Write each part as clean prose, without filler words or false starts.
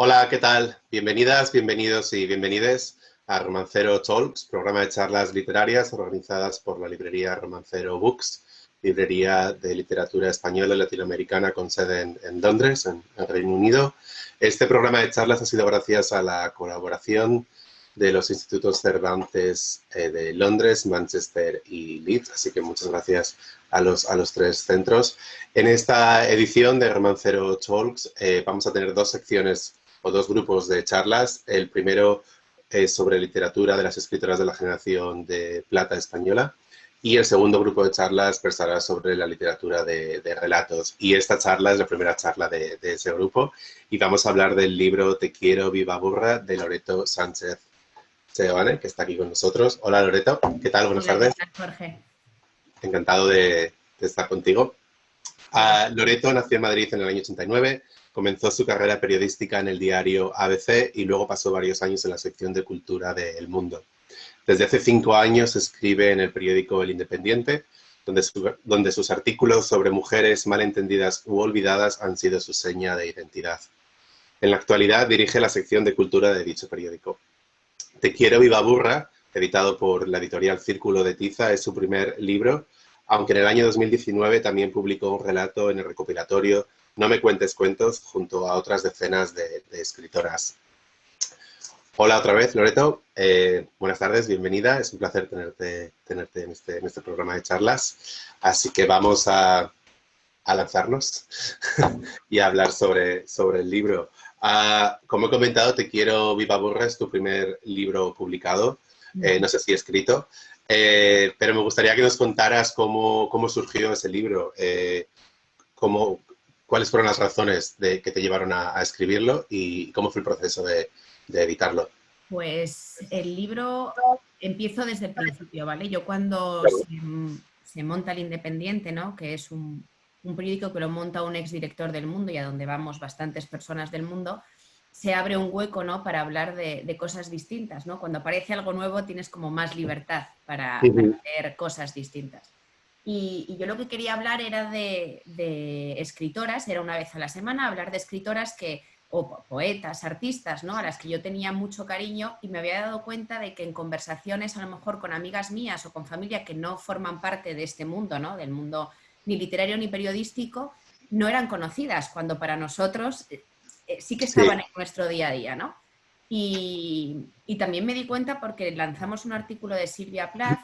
Hola, ¿qué tal? Bienvenidas, bienvenidos y bienvenides a Romancero Talks, programa de charlas literarias organizadas por la librería Romancero Books, librería de literatura española y latinoamericana con sede en Londres, en Reino Unido. Este programa de charlas ha sido gracias a la colaboración de los institutos Cervantes de Londres, Manchester y Leeds, así que muchas gracias a los tres centros. En esta edición de Romancero Talks vamos a tener dos secciones o dos grupos de charlas. El primero es sobre literatura de las escritoras de la generación de plata española y el segundo grupo de charlas versará sobre la literatura de relatos. Y esta charla es la primera charla de ese grupo y vamos a hablar del libro Te quiero, viva burra, de Loreto Sánchez Seoane, que está aquí con nosotros. Hola Loreto, ¿qué tal? Buenas Hola, ¿qué tardes. tal, Jorge? Encantado de estar contigo. Igual. Loreto nació en Madrid en el año 89, comenzó su carrera periodística en el diario ABC y luego pasó varios años en la sección de cultura de El Mundo. Desde hace 5 años escribe en el periódico El Independiente, donde sus artículos sobre mujeres malentendidas u olvidadas han sido su seña de identidad. En la actualidad dirige la sección de cultura de dicho periódico. Te quiero, viva burra, editado por la editorial Círculo de Tiza, es su primer libro, aunque en el año 2019 también publicó un relato en el recopilatorio No me cuentes cuentos, junto a otras decenas de escritoras. Hola otra vez, Loreto. Buenas tardes, bienvenida. Es un placer tenerte en este programa de charlas. Así que vamos a lanzarnos y a hablar sobre el libro. Como he comentado, Te quiero, viva burra, es tu primer libro publicado, no sé si escrito, pero me gustaría que nos contaras cómo surgió ese libro, cuáles fueron las razones que te llevaron a escribirlo y cómo fue el proceso de editarlo. Pues el libro empiezo desde el principio, ¿vale? Yo cuando se monta El Independiente, ¿no? Que es un periódico que lo monta un exdirector del Mundo y a donde vamos bastantes personas del mundo, se abre un hueco, ¿no? Para hablar de cosas distintas, ¿no? Cuando aparece algo nuevo tienes como más libertad para hacer cosas distintas. Y yo lo que quería hablar era de escritoras, era una vez a la semana, hablar de escritoras o poetas, artistas, ¿no? A las que yo tenía mucho cariño y me había dado cuenta de que en conversaciones a lo mejor con amigas mías o con familia que no forman parte de este mundo, ¿no? Del mundo ni literario ni periodístico, no eran conocidas, cuando para nosotros sí que Sí, estaban en nuestro día a día, ¿no? Y también me di cuenta porque lanzamos un artículo de Silvia Plath,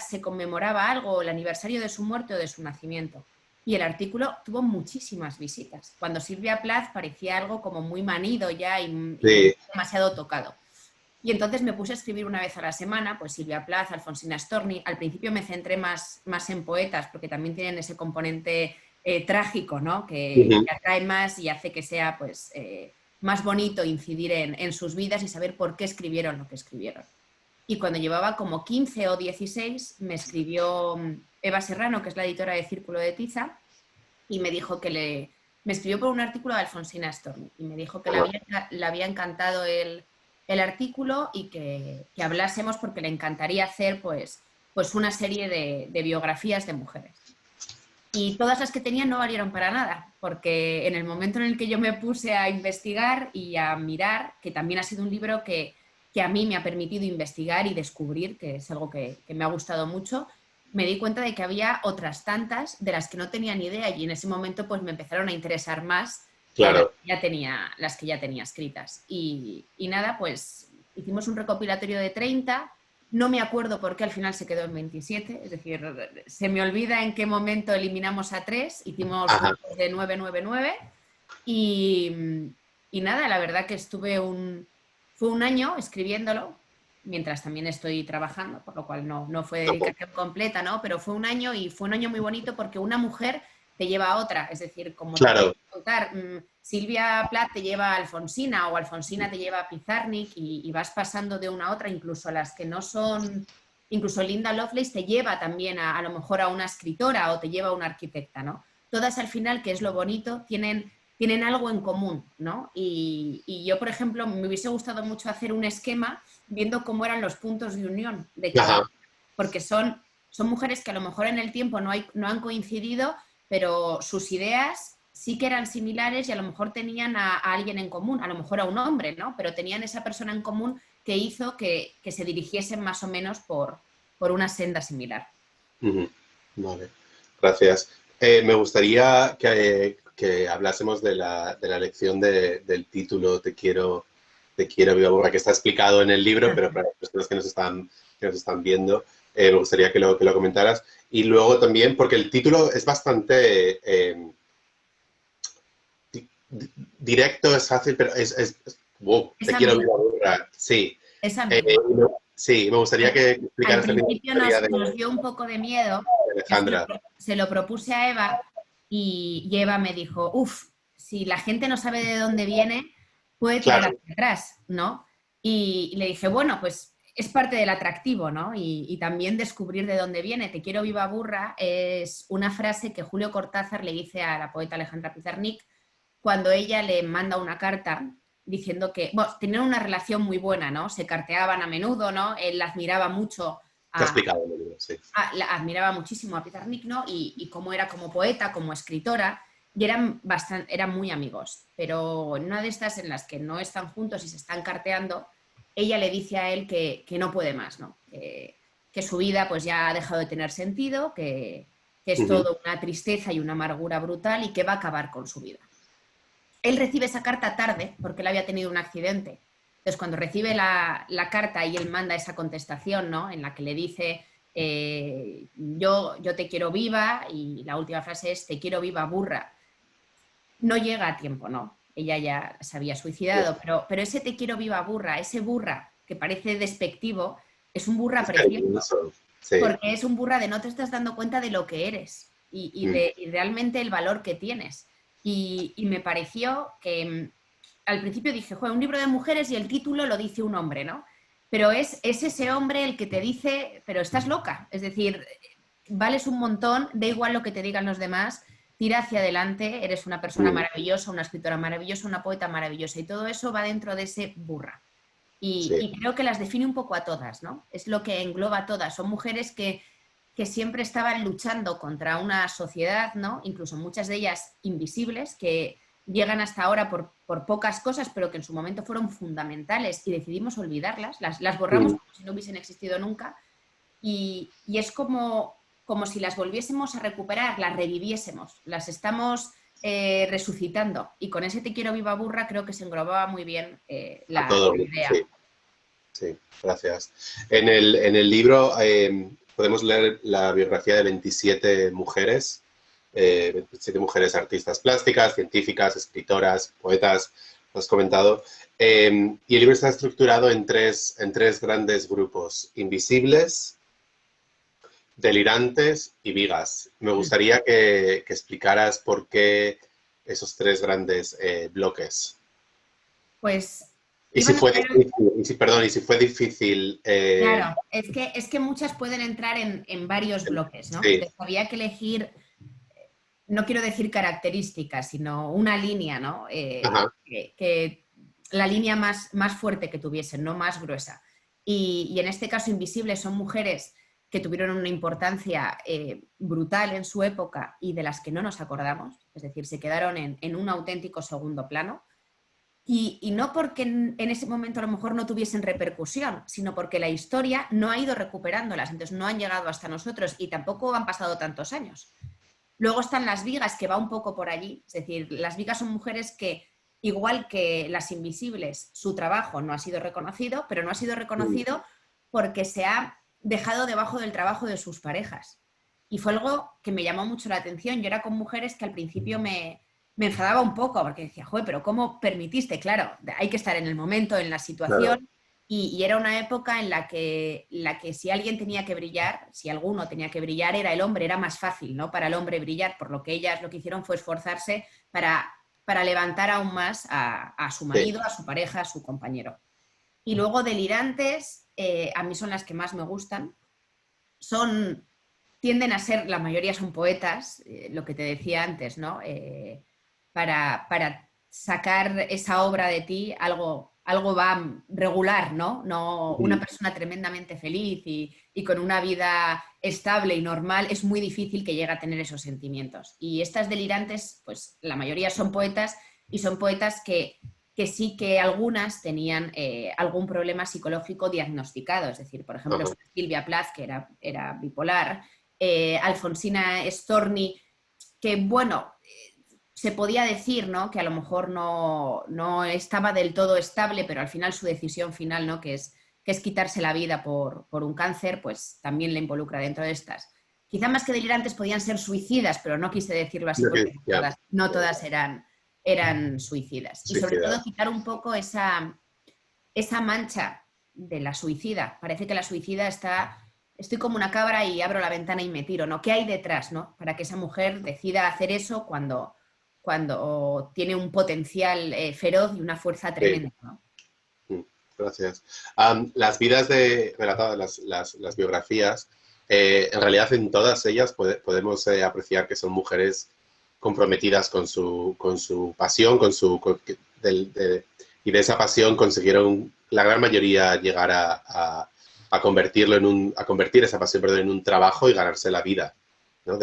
se conmemoraba algo, el aniversario de su muerte o de su nacimiento. Y el artículo tuvo muchísimas visitas, cuando Silvia Plath parecía algo como muy manido ya y sí, demasiado tocado. Y entonces me puse a escribir una vez a la semana, pues Silvia Plath, Alfonsina Storni. Al principio me centré más en poetas, porque también tienen ese componente trágico, ¿no? Que atrae más y hace que sea pues, más bonito incidir en sus vidas y saber por qué escribieron lo que escribieron. Y cuando llevaba como 15 o 16, me escribió Eva Serrano, que es la editora de Círculo de Tiza, y me dijo me escribió por un artículo de Alfonsina Storni y me dijo que le había encantado el artículo y que hablásemos porque le encantaría hacer pues una serie de biografías de mujeres. Y todas las que tenía no valieron para nada, porque en el momento en el que yo me puse a investigar y a mirar, que también ha sido un libro que a mí me ha permitido investigar y descubrir, que es algo que me ha gustado mucho, me di cuenta de que había otras tantas de las que no tenía ni idea y en ese momento pues me empezaron a interesar más que claro. las que ya tenía escritas. Y nada, pues hicimos un recopilatorio de 30. No me acuerdo por qué al final se quedó en 27, es decir, se me olvida en qué momento eliminamos a 3, hicimos Ajá. grupos de 999 y nada, la verdad que fue un año escribiéndolo, mientras también estoy trabajando, por lo cual no fue dedicación completa, ¿no? Pero fue un año y fue un año muy bonito porque una mujer te lleva a otra, es decir, como te acabo Claro, de contar, Silvia Plath te lleva a Alfonsina o Alfonsina te lleva a Pizarnik y vas pasando de una a otra, incluso a las que no son, incluso Linda Lovelace te lleva también a lo mejor a una escritora o te lleva a una arquitecta, ¿no? Todas al final, que es lo bonito, tienen algo en común, ¿no? Y yo, por ejemplo, me hubiese gustado mucho hacer un esquema viendo cómo eran los puntos de unión de cada ajá, una, porque son mujeres que a lo mejor en el tiempo no han coincidido, pero sus ideas sí que eran similares y a lo mejor tenían a alguien en común, a lo mejor a un hombre, ¿no? Pero tenían esa persona en común que hizo que se dirigiesen más o menos por una senda similar. Ujú. Vale, gracias. Me gustaría que hablásemos de la lección del título Te quiero, viva burra, que está explicado en el libro, pero para las personas que nos están viendo, me gustaría que lo comentaras. Y luego también, porque el título es bastante directo, es fácil, pero wow, Es Te quiero, viva ambiguo, burra. Sí. es Eh, ambiguo. sí, me gustaría que Al explicaras también la principio historia nos dio un poco de miedo. de Yo Alejandra. se lo propuse a Eva y Eva me dijo, uff, si la gente no sabe de dónde viene, puede tirar Claro. hacia atrás, ¿no? Y le dije, bueno, pues es parte del atractivo, ¿no? Y también descubrir de dónde viene. Te quiero viva burra es una frase que Julio Cortázar le dice a la poeta Alejandra Pizarnik cuando ella le manda una carta diciendo que, bueno, tenían una relación muy buena, ¿no? Se carteaban a menudo, ¿no? Él la admiraba mucho Está a, explicado en el libro, sí. la admiraba muchísimo a Pizarnik, ¿no? Y cómo era como poeta, como escritora, y eran muy amigos. Pero en una de estas en las que no están juntos y se están carteando, ella le dice a él que no puede más, ¿no? Que su vida pues ya ha dejado de tener sentido, que es Ujú. todo una tristeza y una amargura brutal y que va a acabar con su vida. Él recibe esa carta tarde porque él había tenido un accidente. Entonces, cuando recibe la carta y él manda esa contestación, ¿no? En la que le dice, yo te quiero viva, y la última frase es, te quiero viva, burra. No llega a tiempo, ¿no? Ella ya se había suicidado, pero ese te quiero viva, burra, ese burra que parece despectivo, es un burra Es precioso, cariñoso. Sí. porque es un burra de no te estás dando cuenta de lo que eres Mm. y realmente el valor que tienes. Y me pareció que al principio dije, un libro de mujeres y el título lo dice un hombre, ¿no? Pero es ese hombre el que te dice, pero estás loca. Es decir, vales un montón, da igual lo que te digan los demás, tira hacia adelante, eres una persona Mm. maravillosa, una escritora maravillosa, una poeta maravillosa. Y todo eso va dentro de ese burra. Sí. Y creo que las define un poco a todas, ¿no? Es lo que engloba a todas. Son mujeres que siempre estaban luchando contra una sociedad, ¿no? Incluso muchas de ellas invisibles, que llegan hasta ahora por pocas cosas, pero que en su momento fueron fundamentales y decidimos olvidarlas, las borramos Mm. como si no hubiesen existido nunca y es como si las volviésemos a recuperar, las reviviésemos, las estamos resucitando y con ese te quiero viva burra creo que se englobaba muy bien A la todo. idea. Sí, sí, gracias. En el libro podemos leer la biografía de 27 mujeres, 27 mujeres artistas plásticas, científicas, escritoras, poetas, lo has comentado. Y el libro está estructurado en tres grandes grupos: invisibles, delirantes y vigas. Me gustaría que explicaras por qué esos tres grandes bloques. Pues Y si iban a fue entrar, difícil, y si fue difícil, claro, es que muchas pueden entrar en varios bloques, ¿no? sí, Entonces había que elegir, no quiero decir características, sino una línea, ¿no? ajá, Que la línea más fuerte que tuviesen, no más gruesa. Y en este caso, Invisibles son mujeres que tuvieron una importancia brutal en su época y de las que no nos acordamos, es decir, se quedaron en un auténtico segundo plano. Y no porque en ese momento a lo mejor no tuviesen repercusión, sino porque la historia no ha ido recuperándolas, entonces no han llegado hasta nosotros y tampoco han pasado tantos años. Luego están las vigas, que va un poco por allí, es decir, las vigas son mujeres que, igual que las invisibles, su trabajo no ha sido reconocido, pero no ha sido reconocido porque se ha dejado debajo del trabajo de sus parejas. Y fue algo que me llamó mucho la atención. Yo era con mujeres que al principio me enfadaba un poco porque decía, joder, pero ¿cómo permitiste? Claro, hay que estar en el momento, en la claro, situación. Y era una época en la que si alguien tenía que brillar, si alguno tenía que brillar, era el hombre, era más fácil, ¿no? Para el hombre brillar, por lo que ellas lo que hicieron fue esforzarse para levantar aún más a su sí, marido, a su pareja, a su compañero. Y luego delirantes, a mí son las que más me gustan. Tienden a ser, la mayoría son poetas, lo que te decía antes, ¿no? Para sacar esa obra de ti, algo algo va regular, ¿no? No una persona tremendamente feliz y con una vida estable y normal, es muy difícil que llegue a tener esos sentimientos. Y estas delirantes, pues la mayoría son poetas y son poetas que sí que algunas tenían algún problema psicológico diagnosticado. Es decir, por ejemplo, Silvia Plath, que era bipolar, Alfonsina Storni, que bueno, se podía decir, ¿no?, que a lo mejor no estaba del todo estable, pero al final su decisión final, ¿no?, que es quitarse la vida por un cáncer, pues también le involucra dentro de estas. Quizá más que delirantes podían ser suicidas, pero no quise decirlo así porque no todas eran suicidas. Y sobre todo quitar un poco esa mancha de la suicida. Parece que la suicida estoy como una cabra y abro la ventana y me tiro, ¿no? ¿Qué hay detrás, ¿no?, para que esa mujer decida hacer eso cuando tiene un potencial feroz y una fuerza tremenda, ¿no? Gracias. Las vidas relatadas, las biografías, en realidad en todas ellas podemos apreciar que son mujeres comprometidas con su pasión, y de esa pasión consiguieron la gran mayoría llegar a convertir esa pasión, en un trabajo y ganarse la vida, ¿no?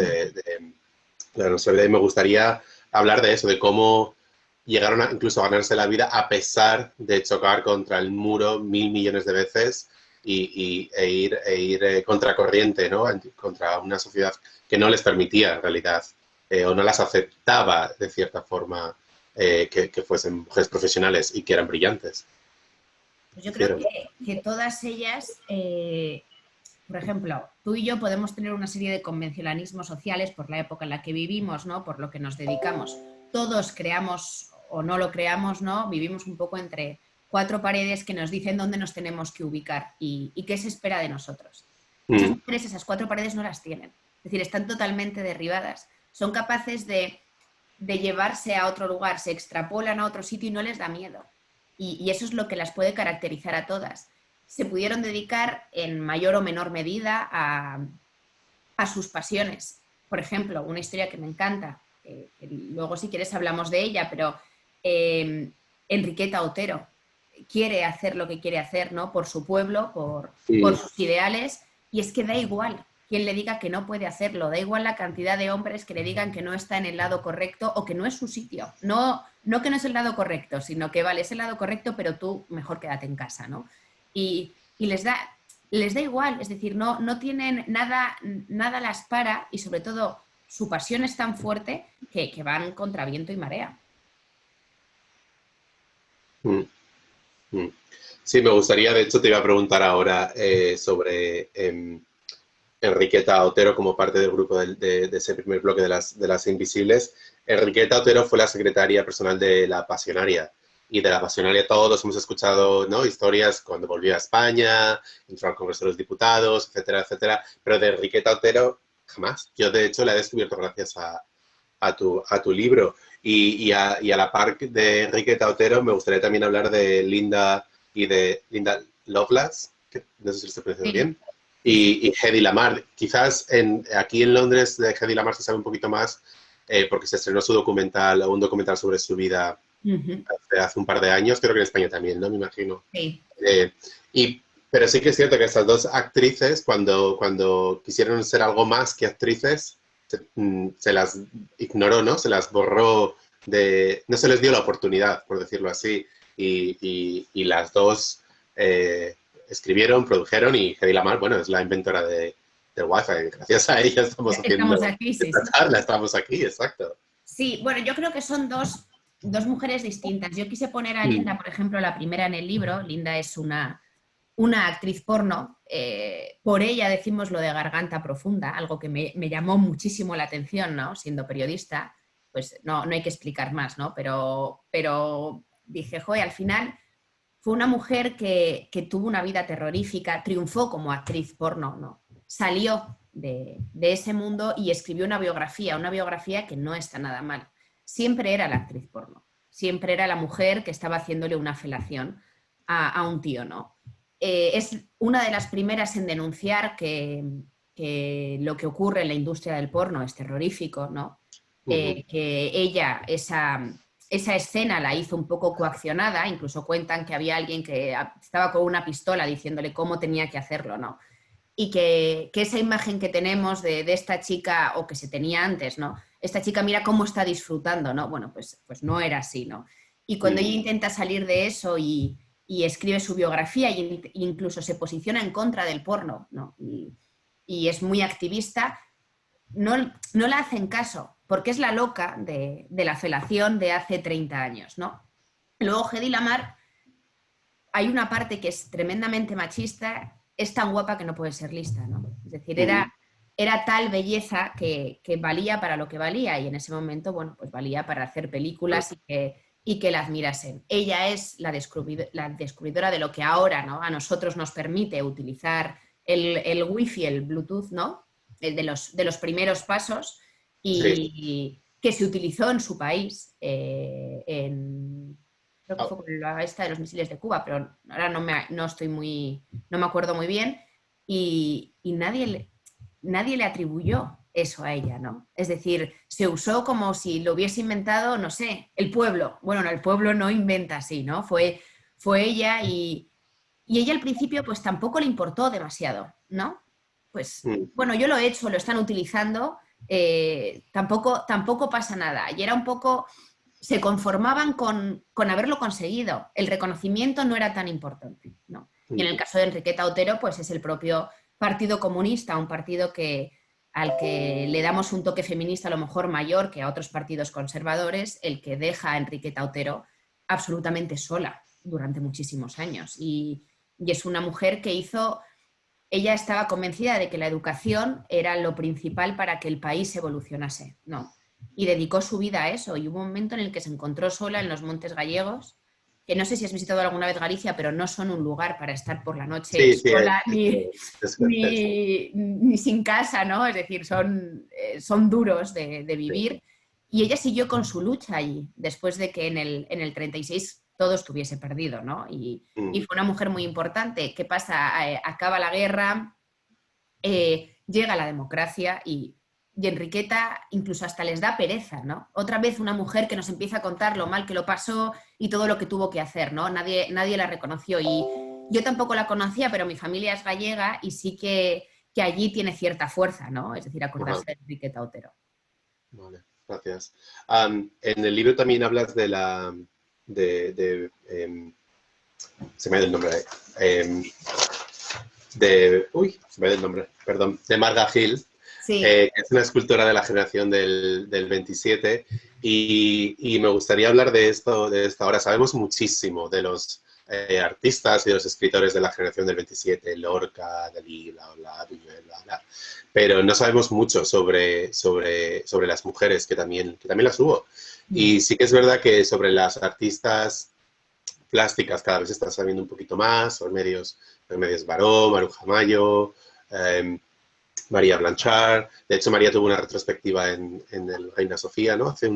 Me gustaría hablar de eso, de cómo llegaron incluso a ganarse la vida a pesar de chocar contra el muro 1000 millones de veces e ir contracorriente, ¿no?, contra una sociedad que no les permitía en realidad o no las aceptaba de cierta forma que fuesen mujeres profesionales y que eran brillantes. Pues yo creo que todas ellas, por ejemplo, tú y yo podemos tener una serie de convencionalismos sociales por la época en la que vivimos, ¿no?, por lo que nos dedicamos. Todos creamos o no lo creamos, ¿no?, vivimos un poco entre cuatro paredes que nos dicen dónde nos tenemos que ubicar y qué se espera de nosotros. Esas mujeres, esas cuatro paredes no las tienen. Es decir, están totalmente derribadas. Son capaces de llevarse a otro lugar, se extrapolan a otro sitio y no les da miedo. Y eso es lo que las puede caracterizar a todas. Se pudieron dedicar en mayor o menor medida a sus pasiones. Por ejemplo, una historia que me encanta, que luego si quieres hablamos de ella, pero Enriqueta Otero quiere hacer lo que quiere hacer, ¿no?, por su pueblo, por sus ideales, y es que da igual quien le diga que no puede hacerlo, da igual la cantidad de hombres que le digan que no está en el lado correcto o que no es su sitio. No que no es el lado correcto, sino que vale, es el lado correcto, pero tú mejor quédate en casa, ¿no? Y les da igual, es decir, no tienen nada las para, y sobre todo su pasión es tan fuerte que van contra viento y marea. Sí, me gustaría, de hecho te iba a preguntar ahora sobre Enriqueta Otero como parte del grupo de ese primer bloque de las Invisibles. Enriqueta Otero fue la secretaria personal de La Pasionaria, y de La Pasionaria todos hemos escuchado, ¿no?, historias cuando volvió a España, entró al Congreso de los Diputados, etcétera, etcétera, pero de Enriqueta Otero jamás. Yo de hecho la he descubierto gracias a tu libro. Y a la par de Enriqueta Otero me gustaría también hablar de Linda Lovelace, que no sé si se pronuncia bien, y Hedy Lamarr. Quizás aquí en Londres de Hedy Lamarr se sabe un poquito más porque se estrenó un documental sobre su vida hace un par de años, creo que en España también, ¿no?, me imagino. Sí. Pero sí que es cierto que estas dos actrices, cuando quisieron ser algo más que actrices, se las ignoró, ¿no? Se las borró no se les dio la oportunidad, por decirlo así, y las dos escribieron, produjeron, y Hedy Lamarr, bueno, es la inventora del Wi-Fi. Gracias a ella estamos aquí, esta charla, estamos aquí, exacto. Sí, bueno, yo creo que son dos mujeres distintas. Yo quise poner a Linda, por ejemplo, la primera en el libro. Linda es una actriz porno. Por ella decimos lo de garganta profunda, algo que me llamó muchísimo la atención, ¿no?, siendo periodista. Pues no hay que explicar más, ¿no? Pero dije, joder, al final fue una mujer que tuvo una vida terrorífica, triunfó como actriz porno, ¿no? Salió de ese mundo y escribió una biografía que no está nada mal. Siempre era la actriz porno, siempre era la mujer que estaba haciéndole una felación a un tío, ¿no? Es una de las primeras en denunciar que lo que ocurre en la industria del porno es terrorífico, ¿no? Que ella, esa esa escena la hizo un poco coaccionada, incluso cuentan que había alguien que estaba con una pistola diciéndole cómo tenía que hacerlo, ¿no? Y que esa imagen que tenemos de esta chica, o que se tenía antes, ¿no? Esta chica mira cómo está disfrutando, ¿no? Bueno, pues no era así, ¿no? Y cuando ella intenta salir de eso y escribe su biografía e incluso se posiciona en contra del porno, ¿no? Y es muy activista, no la hacen caso, porque es la loca de la felación de hace 30 años, ¿no? Luego Hedy Lamarr, hay una parte que es tremendamente machista, es tan guapa que no puede ser lista, ¿no? Es decir, era tal belleza que valía para lo que valía, y en ese momento, bueno, pues valía para hacer películas y que la admirasen. Ella es la descubridora de lo que ahora, ¿no? A nosotros nos permite utilizar el wifi, el Bluetooth, ¿no? De los primeros pasos, y que se utilizó en su país, creo que fue con la esta de los misiles de Cuba, pero ahora no me acuerdo muy bien, y nadie le atribuyó eso a ella, ¿no? Es decir, se usó como si lo hubiese inventado, no sé, el pueblo. Bueno, no, el pueblo no inventa así, ¿no? Fue ella, y ella al principio pues tampoco le importó demasiado, ¿no? Pues bueno, yo lo he hecho, lo están utilizando, tampoco pasa nada. Y era un poco, se conformaban con haberlo conseguido. El reconocimiento no era tan importante, ¿no? Y en el caso de Enriqueta Otero, pues es el propio Partido Comunista, un partido al que le damos un toque feminista a lo mejor mayor que a otros partidos conservadores, el que deja a Enriqueta Otero absolutamente sola durante muchísimos años. Y es una mujer que ella estaba convencida de que la educación era lo principal para que el país evolucionase, ¿no? Y dedicó su vida a eso, y hubo un momento en el que se encontró sola en los Montes Gallegos, que no sé si has visitado alguna vez Galicia, pero no son un lugar para estar por la noche sola, ni sin casa, ¿no? Es decir, son duros de vivir. Y ella siguió con su lucha allí, después de que en el 36 todo estuviese perdido, ¿no? Y fue una mujer muy importante. ¿Qué pasa? Acaba la guerra, llega la democracia, y Enriqueta incluso hasta les da pereza, ¿no? Otra vez una mujer que nos empieza a contar lo mal que lo pasó y todo lo que tuvo que hacer, ¿no? Nadie la reconoció, y yo tampoco la conocía, pero mi familia es gallega y sí que allí tiene cierta fuerza, ¿no? Es decir, acordarse de Enriqueta Otero. Vale, gracias. En el libro también hablas de se me ha ido el nombre. Se me ha ido el nombre, perdón. De Marga Gil, que es una escultora de la generación del 27, y me gustaría hablar de esto ahora. Sabemos muchísimo de los artistas y de los escritores de la generación del 27, Lorca, Dalí, bla, bla, bla, bla, pero no sabemos mucho sobre las mujeres, que también las hubo. Y sí que es verdad que sobre las artistas plásticas cada vez se está sabiendo un poquito más, son medios Baró, Maruja Mayo, María Blanchard. De hecho, María tuvo una retrospectiva en el Reina Sofía, ¿no? Hace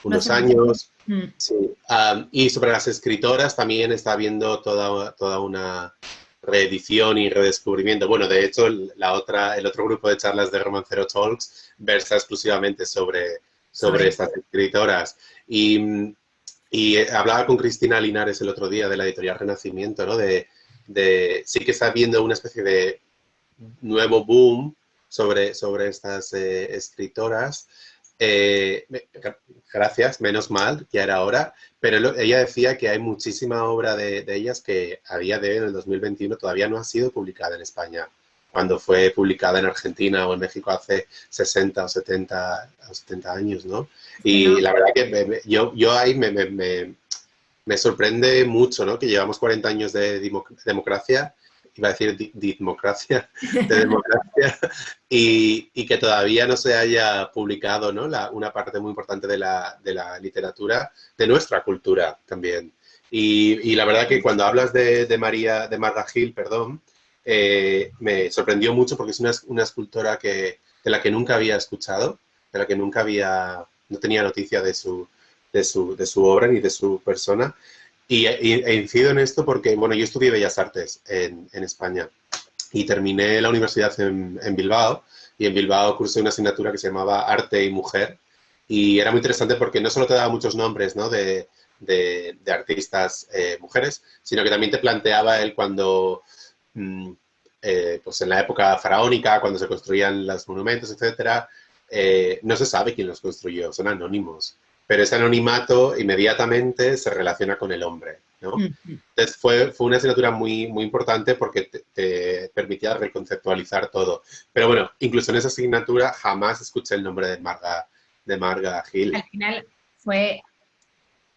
unos años. Sí. Y sobre las escritoras también está habiendo toda una reedición y redescubrimiento. Bueno, de hecho, el otro grupo de charlas de Romancero Talks versa exclusivamente sobre estas escritoras. Y hablaba con Cristina Linares el otro día de la editorial Renacimiento, ¿no? Sí que está habiendo una especie de nuevo boom sobre estas escritoras. Gracias, menos mal, ya era hora, pero ella decía que hay muchísima obra de ellas que a día de hoy, en el 2021, todavía no ha sido publicada en España, cuando fue publicada en Argentina o en México hace 60 o 70 años, ¿no? Y la verdad que yo ahí me sorprende mucho, ¿no? Que llevamos 40 años de democracia, iba a decir democracia, y que todavía no se haya publicado, ¿no? Una parte muy importante de la literatura, de nuestra cultura también. Y la verdad que cuando hablas de Marga Gil, perdón, me sorprendió mucho porque es una escultora de la que nunca había escuchado, de la que no tenía noticia de su obra ni de su persona. E incido en esto porque, bueno, yo estudié Bellas Artes en España y terminé la universidad en Bilbao, y en Bilbao cursé una asignatura que se llamaba Arte y Mujer, Y era muy interesante porque no solo te daba muchos nombres, ¿no? de artistas mujeres, sino que también te planteaba él cuando, pues en la época faraónica, cuando se construían los monumentos, etcétera, no se sabe quién los construyó, son anónimos, pero ese anonimato inmediatamente se relaciona con el hombre, ¿no? Entonces fue una asignatura muy, muy importante porque te permitía reconceptualizar todo. Pero bueno, incluso en esa asignatura jamás escuché el nombre de Marga Gil. Al final fue,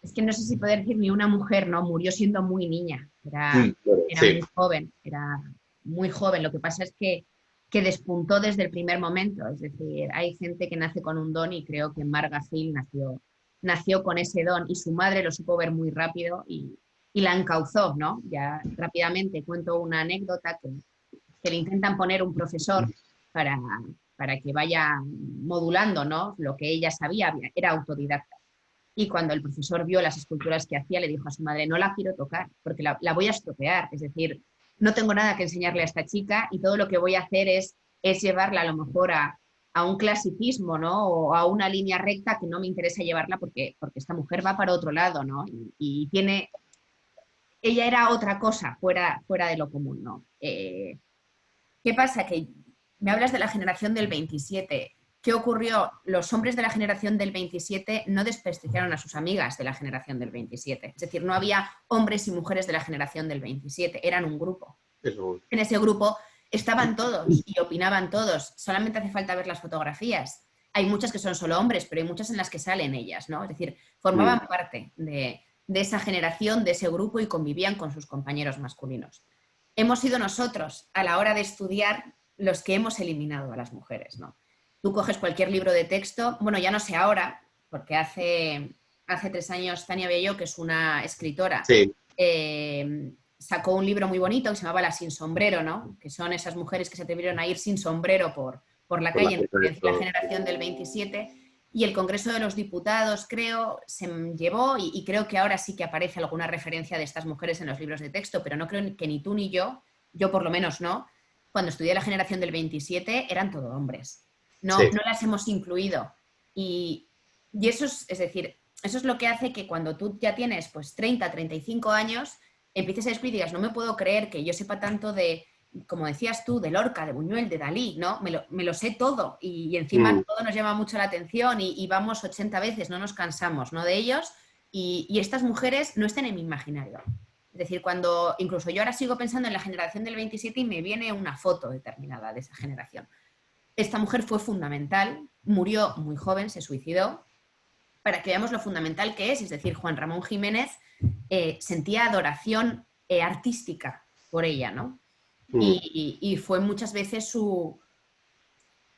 es que no sé si poder decir ni una mujer, ¿no? Murió siendo muy niña, Bueno, era sí. muy joven, era muy joven. Lo que pasa es que despuntó desde el primer momento. Es decir, hay gente que nace con un don y creo que Marga Gil nació con ese don y su madre lo supo ver muy rápido y la encauzó, ¿no? Ya rápidamente cuento una anécdota que le intentan poner un profesor para, para que vaya modulando, ¿no? Lo que ella sabía, era autodidacta. Y cuando el profesor vio las esculturas que hacía, le dijo a su madre, no la quiero tocar, porque la voy a estropear. Es decir, no tengo nada que enseñarle a esta chica y todo lo que voy a hacer es llevarla a lo mejor a un clasicismo, ¿no? O a una línea recta que no me interesa llevarla porque esta mujer va para otro lado, ¿no? Y tiene, ella era otra cosa fuera de lo común, ¿no? ¿Qué pasa? Que me hablas de la generación del 27. ¿Qué ocurrió? Los hombres de la generación del 27 no desprestigiaron a sus amigas de la generación del 27. Es decir, no había hombres y mujeres de la generación del 27, eran un grupo. Eso. En ese grupo estaban todos y opinaban todos. Solamente hace falta ver las fotografías. Hay muchas que son solo hombres, pero hay muchas en las que salen ellas, ¿no? Es decir, formaban parte de esa generación, de ese grupo y convivían con sus compañeros masculinos. Hemos sido nosotros, a la hora de estudiar, los que hemos eliminado a las mujeres, ¿no? Tú coges cualquier libro de texto, bueno, ya no sé ahora, porque hace 3 años Tania Bello, que es una escritora, Sí. Sacó un libro muy bonito que se llamaba Las sin sombrero, ¿no? Que son esas mujeres que se atrevieron a ir sin sombrero por la Por la calle en fecha de referencia a la todo. generación del 27. Y el Congreso de los Diputados, creo, se llevó, y creo que ahora sí que aparece alguna referencia de estas mujeres en los libros de texto, pero no creo que ni tú ni yo por lo menos no, cuando estudié la generación del 27 eran todo hombres. No, Sí. no las hemos incluido. Y eso es decir, eso es lo que hace que cuando tú ya tienes pues 30, 35 años, empieces a descubrir y digas, no me puedo creer que yo sepa tanto de, como decías tú, de Lorca, de Buñuel, de Dalí, ¿no? Me lo sé todo y encima todo nos llama mucho la atención y vamos 80 veces, no nos cansamos, ¿no? De ellos y estas mujeres no están en mi imaginario. Es decir, cuando incluso yo ahora sigo pensando en la generación del 27 y me viene una foto determinada de esa generación. Esta mujer fue fundamental, murió muy joven, se suicidó, para que veamos lo fundamental que es decir, Juan Ramón Jiménez sentía adoración artística por ella, ¿no? Y fue muchas veces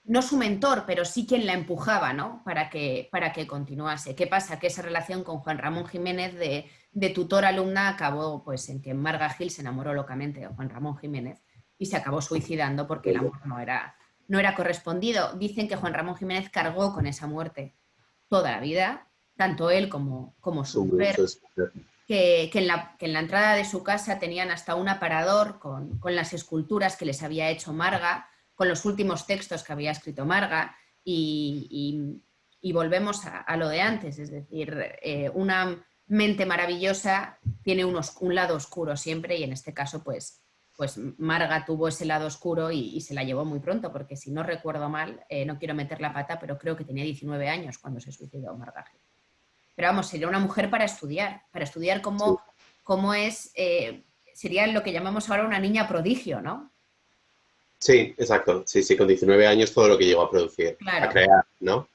no su mentor, pero sí quien la empujaba, ¿no? Para que continuase. ¿Qué pasa? Que esa relación con Juan Ramón Jiménez de tutor-alumna acabó pues en que Marga Gil se enamoró locamente de Juan Ramón Jiménez y se acabó suicidando porque el amor no era correspondido. Dicen que Juan Ramón Jiménez cargó con esa muerte toda la vida, tanto él como su mujer, que en la entrada de su casa tenían hasta un aparador con las esculturas que les había hecho Marga, con los últimos textos que había escrito Marga, y volvemos a lo de antes, es decir, una mente maravillosa tiene un lado oscuro siempre, y en este caso, pues Marga tuvo ese lado oscuro y se la llevó muy pronto, porque si no recuerdo mal, no quiero meter la pata, pero creo que tenía 19 años cuando se suicidó Marga Gil. Pero vamos, sería una mujer para estudiar cómo es, sería lo que llamamos ahora una niña prodigio, ¿no? Sí, exacto. Sí, sí, con 19 años todo lo que llegó a producir, a Claro. crear, ¿no?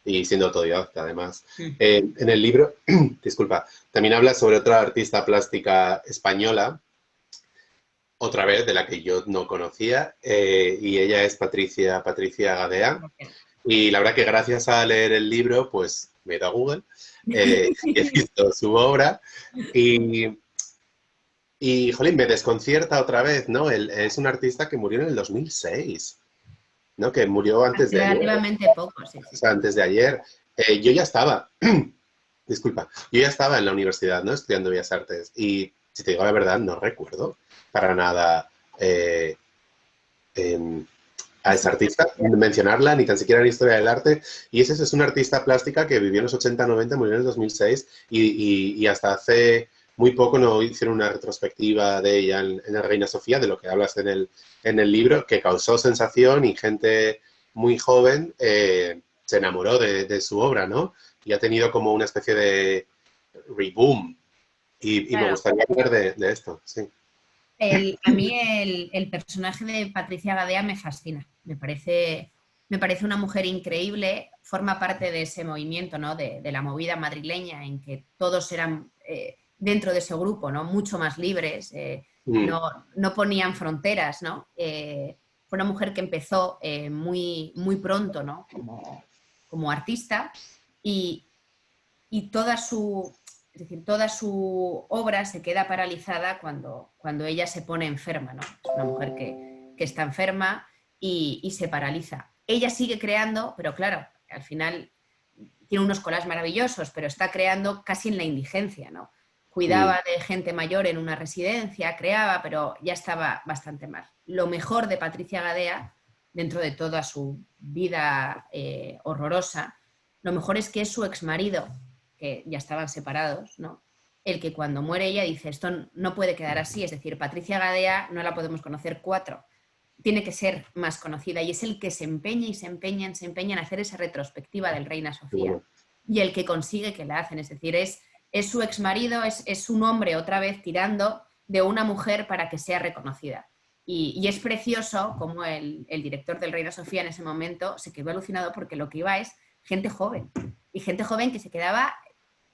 Y siendo autodidacta, además. En el libro, disculpa, también habla sobre otra artista plástica española, otra vez, de la que yo no conocía, y ella es Patricia Gadea. Y la verdad que gracias a leer el libro, pues me he ido a Google, he visto su obra y, jolín, me desconcierta otra vez, ¿no? Es un artista que murió en el 2006, ¿no? Que murió antes de ayer. Relativamente poco, sí. O sea, antes de ayer. Yo ya estaba, disculpa, yo ya estaba en la universidad, ¿no? Estudiando Bellas Artes. Y, si te digo la verdad, no recuerdo para nada a esa artista, mencionarla, ni tan siquiera en historia del arte. Y es una artista plástica que vivió en los 80-90, murió en el 2006 y hasta hace muy poco no hicieron una retrospectiva de ella en la Reina Sofía, de lo que hablas en el libro, que causó sensación y gente muy joven se enamoró de su obra, ¿no? Y ha tenido como una especie de reboom. Y me Claro. gustaría hablar de esto, sí. A mí el personaje de Patricia Gadea me fascina. Me parece una mujer increíble. Forma parte de ese movimiento, ¿no? de la movida madrileña en que todos eran, dentro de ese grupo, ¿no? Mucho más libres. No ponían fronteras, ¿no? Fue una mujer que empezó muy, muy pronto, ¿no? Como artista y es decir, toda su obra se queda paralizada cuando ella se pone enferma, ¿no? Es una mujer que está enferma y se paraliza. Ella sigue creando, pero claro, al final tiene unos collages maravillosos, pero está creando casi en la indigencia, ¿no? Cuidaba de gente mayor en una residencia, creaba, pero ya estaba bastante mal. Lo mejor de Patricia Gadea, dentro de toda su vida horrorosa, lo mejor es que es su exmarido, que ya estaban separados, ¿no? El que cuando muere ella dice, esto no puede quedar así, es decir, Patricia Gadea no la podemos conocer 4, tiene que ser más conocida y es el que se empeña y se empeña en hacer esa retrospectiva del Reina Sofía y el que consigue que la hacen, es decir, es su exmarido, es un hombre otra vez tirando de una mujer para que sea reconocida. Y es precioso como el director del Reina Sofía en ese momento se quedó alucinado porque lo que iba es gente joven y gente joven que se quedaba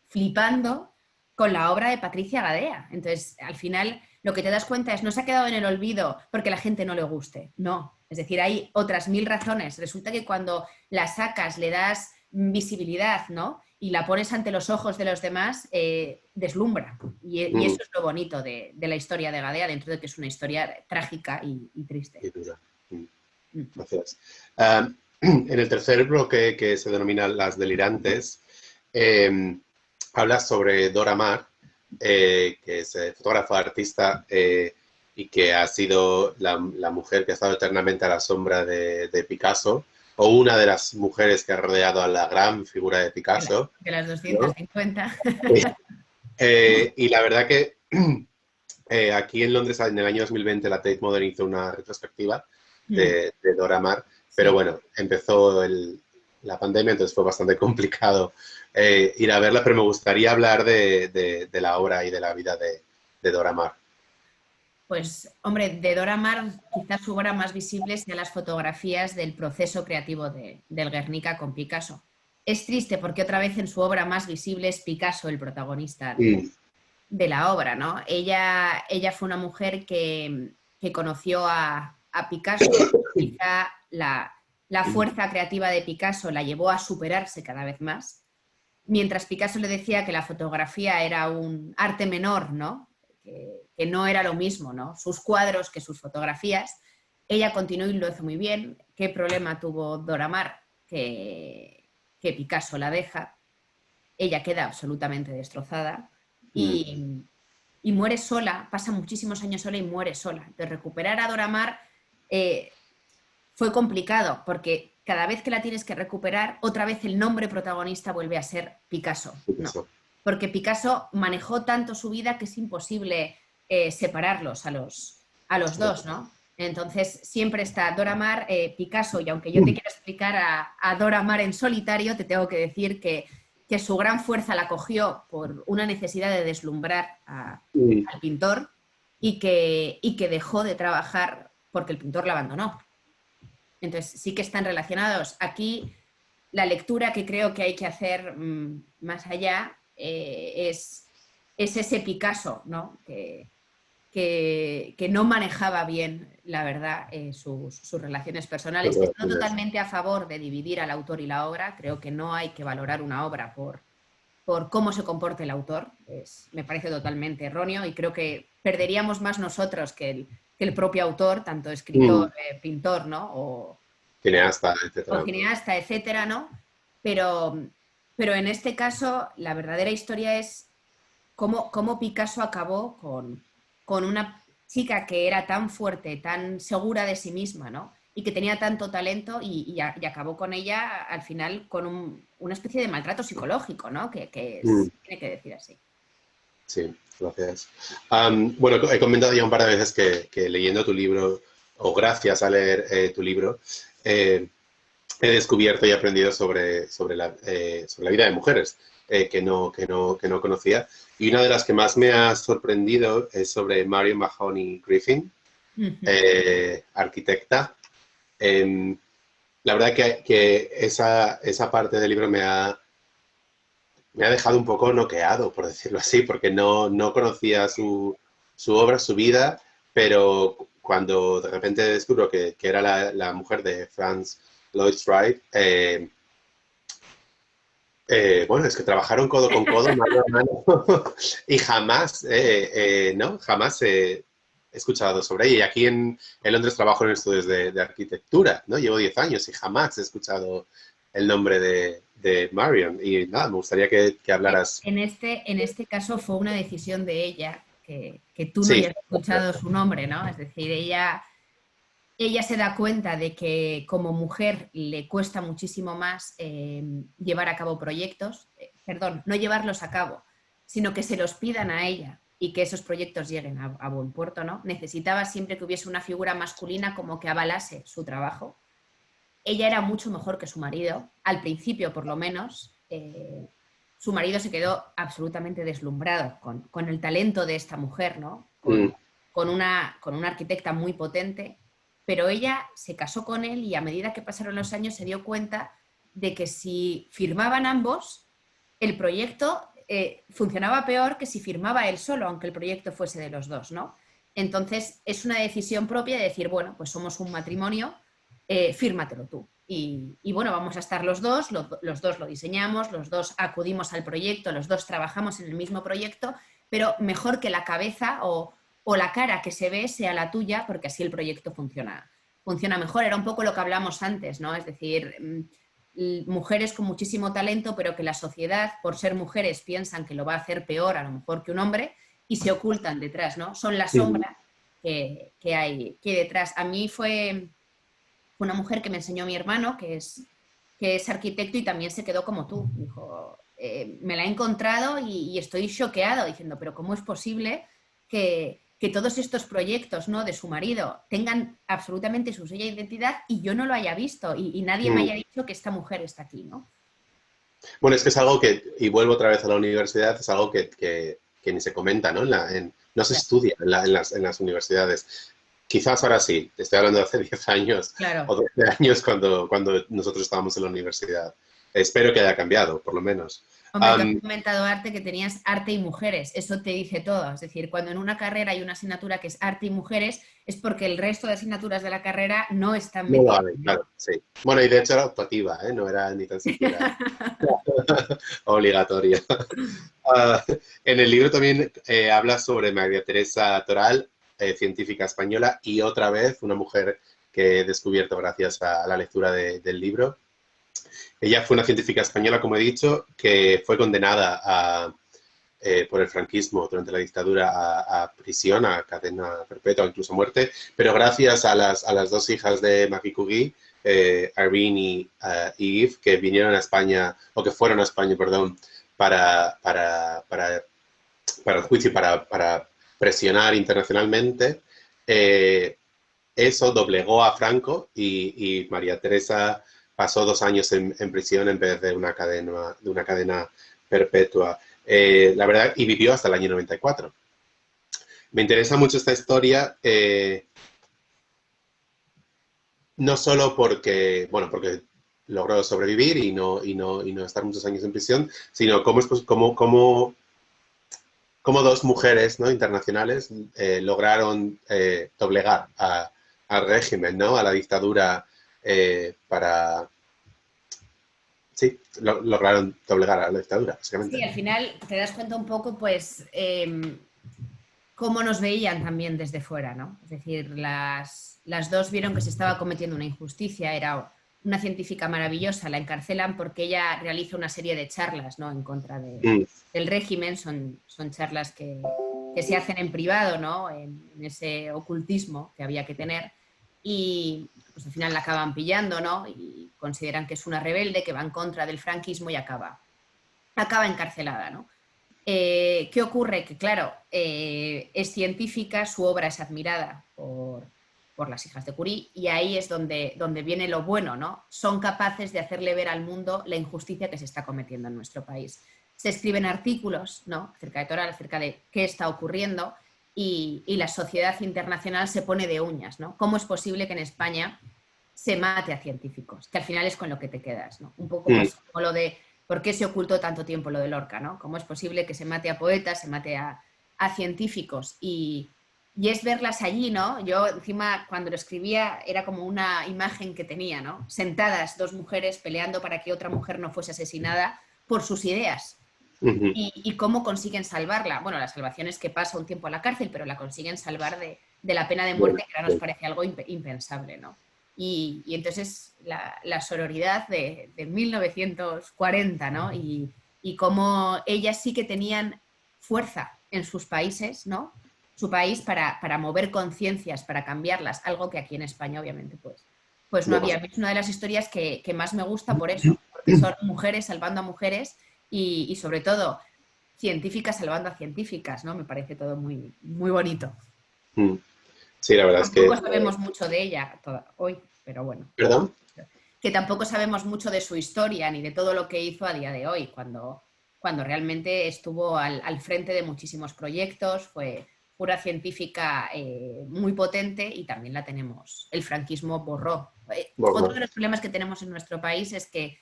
flipando con la obra de Patricia Gadea. Entonces, al final, lo que te das cuenta es no se ha quedado en el olvido porque la gente no le guste. No. Es decir, hay otras 1000 razones. Resulta que cuando la sacas, le das visibilidad, ¿no? Y la pones ante los ojos de los demás, deslumbra. Y eso es lo bonito de la historia de Gadea, dentro de que es una historia trágica y triste. Y dura. Gracias. En el tercer bloque, que se denomina Las Delirantes, hablas sobre Dora Maar, que es fotógrafa, artista, y que ha sido la mujer que ha estado eternamente a la sombra de Picasso, o una de las mujeres que ha rodeado a la gran figura de Picasso. De las 250. ¿No? Y la verdad que aquí en Londres, en el año 2020, la Tate Modern hizo una retrospectiva de Dora Maar, pero bueno, empezó la pandemia, entonces fue bastante complicado ir a verla, pero me gustaría hablar de la obra y de la vida de Dora Maar. Pues, hombre, de Dora Maar, quizás su obra más visible sea las fotografías del proceso creativo del Guernica con Picasso. Es triste porque otra vez en su obra más visible es Picasso el protagonista de la obra, ¿no? Ella fue una mujer que conoció a Picasso, quizá la fuerza creativa de Picasso la llevó a superarse cada vez más, mientras Picasso le decía que la fotografía era un arte menor, ¿no? Que no era lo mismo, ¿no? Sus cuadros que sus fotografías. Ella continuó y lo hizo muy bien. ¿Qué problema tuvo Dora Maar? Que Picasso la deja. Ella queda absolutamente destrozada y muere sola, pasa muchísimos años sola y muere sola. Entonces, recuperar a Dora Maar fue complicado porque cada vez que la tienes que recuperar, otra vez el nombre protagonista vuelve a ser Picasso. ¿No? Porque Picasso manejó tanto su vida que es imposible separarlos a los dos, ¿no? Entonces siempre está Dora Maar, Picasso, y aunque yo te quiero explicar a Dora Maar en solitario, te tengo que decir que su gran fuerza la cogió por una necesidad de deslumbrar al pintor y que dejó de trabajar porque el pintor la abandonó. Entonces sí que están relacionados. Aquí la lectura que creo que hay que hacer más allá es ese Picasso, ¿no? Que no manejaba bien, la verdad, sus relaciones personales. Estoy totalmente a favor de dividir al autor y la obra. Creo que no hay que valorar una obra por cómo se comporta el autor. Me parece totalmente erróneo y creo que perderíamos más nosotros que el propio autor, tanto escritor, pintor, ¿no? O cineasta, etcétera. O cineasta, etcétera, ¿no? Pero en este caso, la verdadera historia es cómo Picasso acabó con una chica que era tan fuerte, tan segura de sí misma, ¿no? y que tenía tanto talento y acabó con ella al final con una especie de maltrato psicológico, ¿no? Que tiene que decir así. Sí, gracias. Bueno, he comentado ya un par de veces que leyendo tu libro, o gracias a leer tu libro, he descubierto y aprendido sobre la vida de mujeres que no conocía. Y una de las que más me ha sorprendido es sobre Marion Mahoney Griffin, arquitecta. La verdad que esa parte del libro me ha dejado un poco noqueado, por decirlo así, porque no conocía su obra, su vida, pero cuando de repente descubro que era la mujer de Franz Lloyd Wright, bueno, es que trabajaron codo con codo, mano a mano, y jamás, ¿no? Jamás he escuchado sobre ella. Y aquí en Londres trabajo en estudios de arquitectura, ¿no? Llevo 10 años y jamás he escuchado el nombre de Marion. Y nada, me gustaría que hablaras. En este caso fue una decisión de ella, que tú no Sí, hayas escuchado su nombre, ¿no? Es decir, ella se da cuenta de que como mujer le cuesta muchísimo más llevar a cabo proyectos, perdón, no llevarlos a cabo, sino que se los pidan a ella y que esos proyectos lleguen a buen puerto, ¿no? Necesitaba siempre que hubiese una figura masculina como que avalase su trabajo. Ella era mucho mejor que su marido, al principio por lo menos. Su marido se quedó absolutamente deslumbrado con el talento de esta mujer, ¿no? Con una arquitecta muy potente, pero ella se casó con él y a medida que pasaron los años se dio cuenta de que si firmaban ambos, el proyecto funcionaba peor que si firmaba él solo, aunque el proyecto fuese de los dos, ¿no? Entonces es una decisión propia de decir, bueno, pues somos un matrimonio, fírmatelo tú. Y bueno, vamos a estar los dos lo diseñamos, los dos acudimos al proyecto, los dos trabajamos en el mismo proyecto, pero mejor que la cabeza o la cara que se ve sea la tuya, porque así el proyecto funciona mejor. Era un poco lo que hablamos antes, ¿no? Es decir, mujeres con muchísimo talento, pero que la sociedad, por ser mujeres, piensan que lo va a hacer peor a lo mejor que un hombre y se ocultan detrás, ¿no? Son la sombra que hay detrás. A mí fue una mujer que me enseñó mi hermano, que es arquitecto y también se quedó como tú. Dijo, me la he encontrado y estoy choqueado diciendo, pero ¿cómo es posible que todos estos proyectos, ¿no?, de su marido tengan absolutamente su sello de identidad y yo no lo haya visto y nadie me haya dicho que esta mujer está aquí, ¿no? Bueno, es que es algo que, y vuelvo otra vez a la universidad, es algo que ni se comenta, ¿no? No se estudia en las universidades. Quizás ahora sí, te estoy hablando de hace 10 años Claro. o 12 años cuando nosotros estábamos en la universidad. Espero que haya cambiado, por lo menos. Hombre, tú has comentado arte, que tenías arte y mujeres, eso te dice todo. Es decir, cuando en una carrera hay una asignatura que es arte y mujeres, es porque el resto de asignaturas de la carrera no están No metidas, vale, ¿no? claro, sí. Bueno, y de hecho era optativa, ¿eh? No era ni tan siquiera obligatoria. En el libro también hablas sobre María Teresa Toral, científica española, y otra vez una mujer que he descubierto gracias a la lectura del libro. Ella fue una científica española, como he dicho, que fue condenada por el franquismo durante la dictadura a prisión, a cadena perpetua, incluso muerte, pero gracias a las dos hijas de Marie Curie, Irene y Eve, que vinieron a España, o que fueron a España, perdón, para el juicio, para presionar internacionalmente, eso doblegó a Franco y María Teresa pasó 2 años en prisión en vez de una cadena perpetua. La verdad, y vivió hasta el año 94. Me interesa mucho esta historia, no solo porque logró sobrevivir y no estar muchos años en prisión, sino cómo dos mujeres, ¿no?, internacionales lograron doblegar al régimen, ¿no?, a la dictadura sí, lograron doblegar a la dictadura, básicamente. Sí, al final te das cuenta un poco, pues, cómo nos veían también desde fuera, ¿no? Es decir, las dos vieron que se estaba cometiendo una injusticia, era una científica maravillosa, la encarcelan porque ella realiza una serie de charlas, ¿no?, en contra del régimen, son charlas que se hacen en privado, ¿no?, en ese ocultismo que había que tener. Y pues al final la acaban pillando, ¿no? Y consideran que es una rebelde, que va en contra del franquismo y acaba encarcelada, ¿no? ¿Qué ocurre? Que claro, es científica, su obra es admirada por las hijas de Curie y ahí es donde viene lo bueno, ¿no? Son capaces de hacerle ver al mundo la injusticia que se está cometiendo en nuestro país. Se escriben artículos, ¿no?, acerca de Toral, acerca de qué está ocurriendo y la sociedad internacional se pone de uñas, ¿no? ¿Cómo es posible que en España se mate a científicos? Que al final es con lo que te quedas, ¿no? Un poco pues como lo de ¿por qué se ocultó tanto tiempo lo de Lorca, ¿no? ¿Cómo es posible que se mate a poetas, se mate a científicos? Y es verlas allí, ¿no? Yo encima cuando lo escribía era como una imagen que tenía, ¿no? Sentadas dos mujeres peleando para que otra mujer no fuese asesinada por sus ideas. Y cómo consiguen salvarla. Bueno, la salvación es que pasa un tiempo a la cárcel, pero la consiguen salvar de la pena de muerte, que ahora nos parece algo impensable, ¿no? Y entonces la sororidad de 1940, ¿no? Y cómo ellas sí que tenían fuerza en sus países, ¿no? Su país para mover conciencias, para cambiarlas, algo que aquí en España obviamente pues no había. Es una de las historias que más me gusta por eso, porque son mujeres salvando a mujeres y sobre todo científicas salvando a científicas, ¿no? Me parece todo muy, muy bonito. Sí, la verdad es que... Tampoco sabemos mucho de ella hoy, pero bueno. ¿Perdón? Que tampoco sabemos mucho de su historia ni de todo lo que hizo a día de hoy, cuando realmente estuvo al frente de muchísimos proyectos, fue una científica muy potente y también la tenemos. El franquismo borró. Otro de los problemas que tenemos en nuestro país es que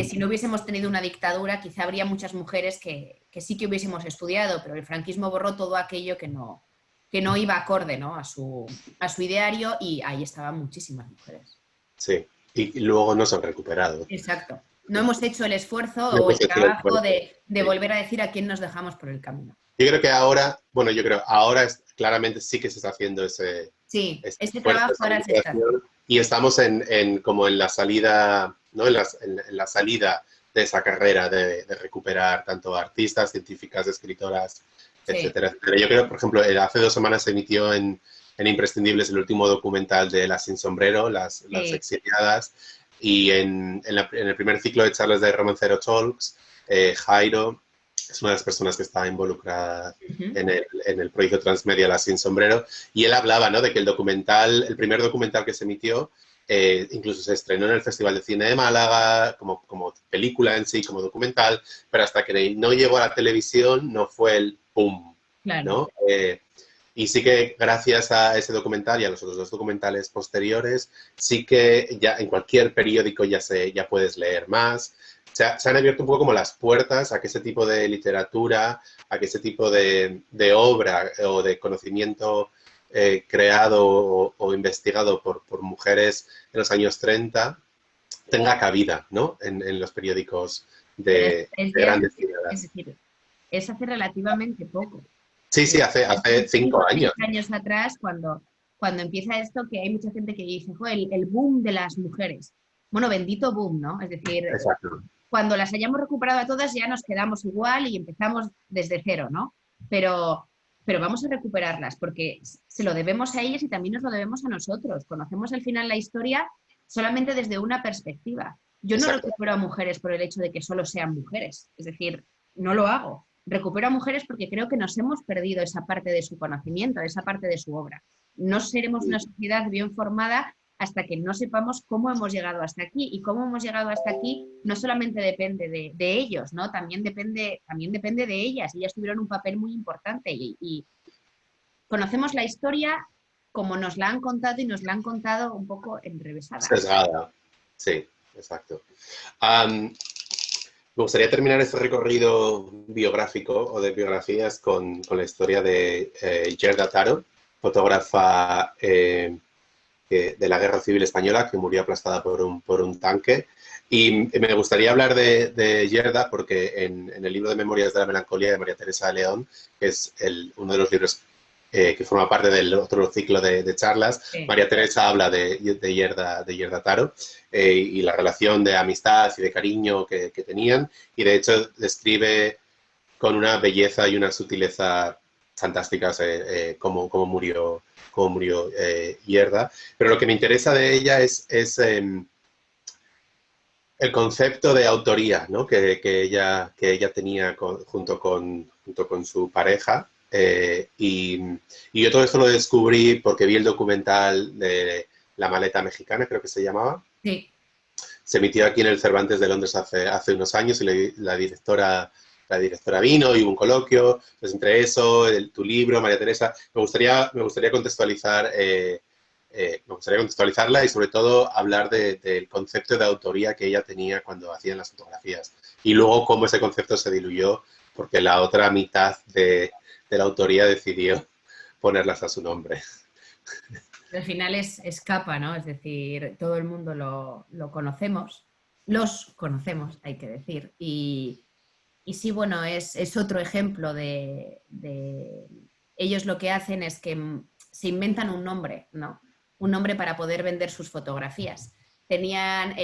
si no hubiésemos tenido una dictadura, quizá habría muchas mujeres que sí que hubiésemos estudiado, pero el franquismo borró todo aquello que no iba acorde, ¿no?, a su ideario, y ahí estaban muchísimas mujeres. Sí, y luego no se han recuperado. Exacto. No hemos hecho el esfuerzo o el trabajo de volver a decir a quién nos dejamos por el camino. Yo creo que ahora, claramente sí que se está haciendo ese... Sí, ese trabajo ahora se está haciendo. Y estamos como en la salida, ¿no? En la salida de esa carrera de recuperar tanto artistas, científicas, escritoras, etcétera, etcétera. Yo creo, por ejemplo, hace 2 semanas se emitió en Imprescindibles el último documental de Las Sin Sombrero, las exiliadas, y en el primer ciclo de charlas de Romancero Talks, Jairo es una de las personas que está involucrada en el proyecto transmedia Las Sin Sombrero, y él hablaba, ¿no?, de que el primer documental que se emitió, incluso se estrenó en el Festival de Cine de Málaga, como película en sí, como documental, pero hasta que no llegó a la televisión no fue el ¡pum! Claro. ¿No? Y sí que gracias a ese documental y a los otros 2 documentales posteriores, sí que ya en cualquier periódico ya puedes leer más. Se han abierto un poco como las puertas a que ese tipo de literatura, a que ese tipo de obra o de conocimiento creado o investigado por mujeres en los años 30 tenga cabida, ¿no?, en los periódicos de grandes ciudades. Es decir, es hace relativamente poco. Sí, hace 5 años. 5 años atrás, cuando empieza esto, que hay mucha gente que dice, el boom de las mujeres. Bueno, bendito boom, ¿no? Es decir, exacto, cuando las hayamos recuperado a todas ya nos quedamos igual y empezamos desde cero, ¿no? Pero vamos a recuperarlas porque se lo debemos a ellas y también nos lo debemos a nosotros. Conocemos al final la historia solamente desde una perspectiva. Yo no recupero a mujeres por el hecho de que solo sean mujeres, es decir, no lo hago. Recupero a mujeres porque creo que nos hemos perdido esa parte de su conocimiento, esa parte de su obra. No seremos una sociedad bien formada hasta que no sepamos cómo hemos llegado hasta aquí. Y cómo hemos llegado hasta aquí no solamente depende de ellos, ¿no? También depende de ellas. Ellas tuvieron un papel muy importante y conocemos la historia como nos la han contado y nos la han contado un poco enrevesada. Sesgada, sí, exacto. Me gustaría terminar este recorrido biográfico o de biografías con la historia de Gerda Taro, fotógrafa de la Guerra Civil Española que murió aplastada por un tanque. Y me gustaría hablar de Gerda porque en el libro de Memorias de la Melancolía de María Teresa de León, que es uno de los libros que forma parte del otro ciclo de charlas, sí. María Teresa habla de Gerda Taro y la relación de amistad y de cariño que tenían, y de hecho describe con una belleza y una sutileza fantásticas cómo murió Comrio Yerda, pero lo que me interesa de ella es el concepto de autoría, ¿no? que ella tenía junto con su pareja. Y yo todo esto lo descubrí porque vi el documental de La maleta mexicana, creo que se llamaba. Sí. Se emitió aquí en el Cervantes de Londres hace unos años y la directora vino y hubo un coloquio. Pues entre eso, tu libro, María Teresa, me gustaría contextualizarla y sobre todo hablar del concepto de autoría que ella tenía cuando hacían las fotografías y luego cómo ese concepto se diluyó porque la otra mitad de la autoría decidió ponerlas a su nombre. Al final es capa, ¿no? Es decir, todo el mundo lo conocemos, los conocemos, hay que decir. Y sí, bueno, es otro ejemplo de... Ellos lo que hacen es que se inventan un nombre, ¿no? Un nombre para poder vender sus fotografías. Tenían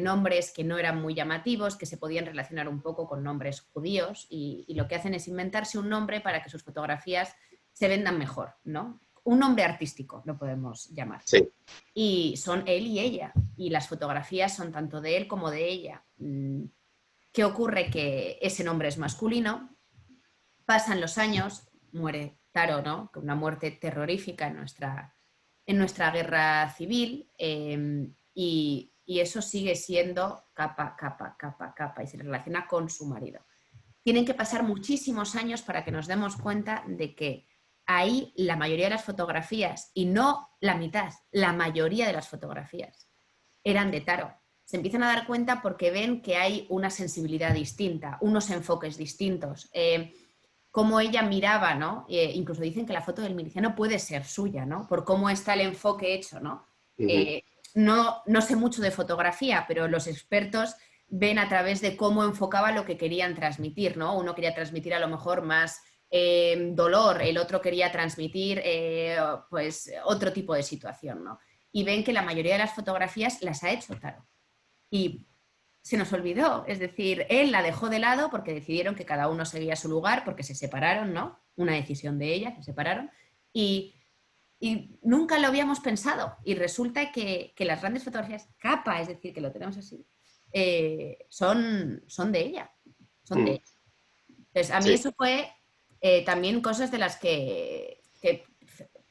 nombres que no eran muy llamativos, que se podían relacionar un poco con nombres judíos y lo que hacen es inventarse un nombre para que sus fotografías se vendan mejor, ¿no? Un nombre artístico, lo podemos llamar. Sí. Y son él y ella, y las fotografías son tanto de él como de ella. ¿Qué ocurre? Que ese nombre es masculino, pasan los años, muere Taro, ¿no? Una muerte terrorífica en nuestra guerra civil, y eso sigue siendo capa, y se relaciona con su marido. Tienen que pasar muchísimos años para que nos demos cuenta de que ahí la mayoría de las fotografías, y no la mitad, la mayoría de las fotografías, eran de Taro. Se empiezan a dar cuenta porque ven que hay una sensibilidad distinta, unos enfoques distintos. Cómo ella miraba, ¿no? Incluso dicen que la foto del miliciano puede ser suya, ¿no? Por cómo está el enfoque hecho, ¿no? No sé mucho de fotografía, pero los expertos ven a través de cómo enfocaba lo que querían transmitir, ¿no? Uno quería transmitir a lo mejor más dolor, el otro quería transmitir pues otro tipo de situación, ¿no? Y ven que la mayoría de las fotografías las ha hecho Taro. Y se nos olvidó, es decir, él la dejó de lado porque decidieron que cada uno seguía su lugar, porque se separaron, ¿no? Una decisión de ella, se separaron, y nunca lo habíamos pensado. Y resulta que las grandes fotografías, capa, es decir, que lo tenemos así, son de ella, son de ella. Entonces, a mí eso fue también cosas de las que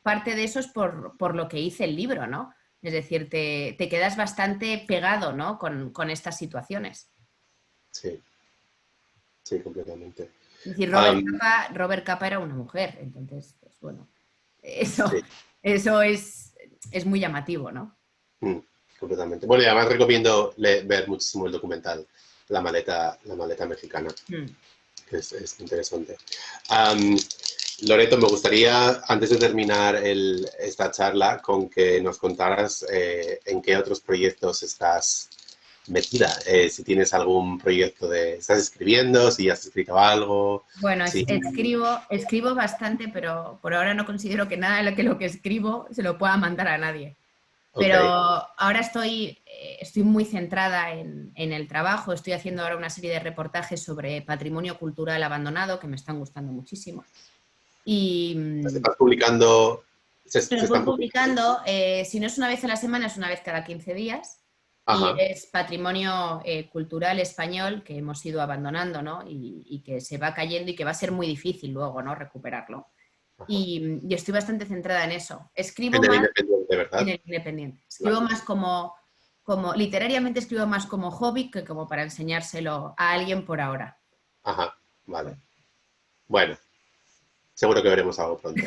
parte de eso es por lo que hice el libro, ¿no? Es decir, te quedas bastante pegado, ¿no? con estas situaciones. Sí, sí, completamente. Es decir, Robert Capa era una mujer, entonces, pues bueno, eso es muy llamativo, ¿no? Completamente. Bueno, y además recomiendo ver muchísimo el documental La maleta mexicana, que es interesante. Loreto, me gustaría, antes de terminar esta charla, con que nos contaras en qué otros proyectos estás metida. Si tienes algún proyecto ¿estás escribiendo? Si has escrito algo. Bueno, Sí. escribo bastante, pero por ahora no considero que nada de lo que escribo se lo pueda mandar a nadie. Pero ahora estoy muy centrada en el trabajo. Estoy haciendo ahora una serie de reportajes sobre patrimonio cultural abandonado que me están gustando muchísimo. Y ¿Estás publicando? Estoy publicando, si no es una vez a la semana, es una vez cada 15 días. Ajá. Y es patrimonio cultural español que hemos ido abandonando, ¿no? Y que se va cayendo y que va a ser muy difícil luego, ¿no? Recuperarlo. Y estoy bastante centrada en eso. Escribo en el más Independiente, ¿verdad? En el Independiente. Escribo más como literariamente escribo más como hobby que como para enseñárselo a alguien por ahora. Ajá, vale. Bueno, seguro que veremos algo pronto.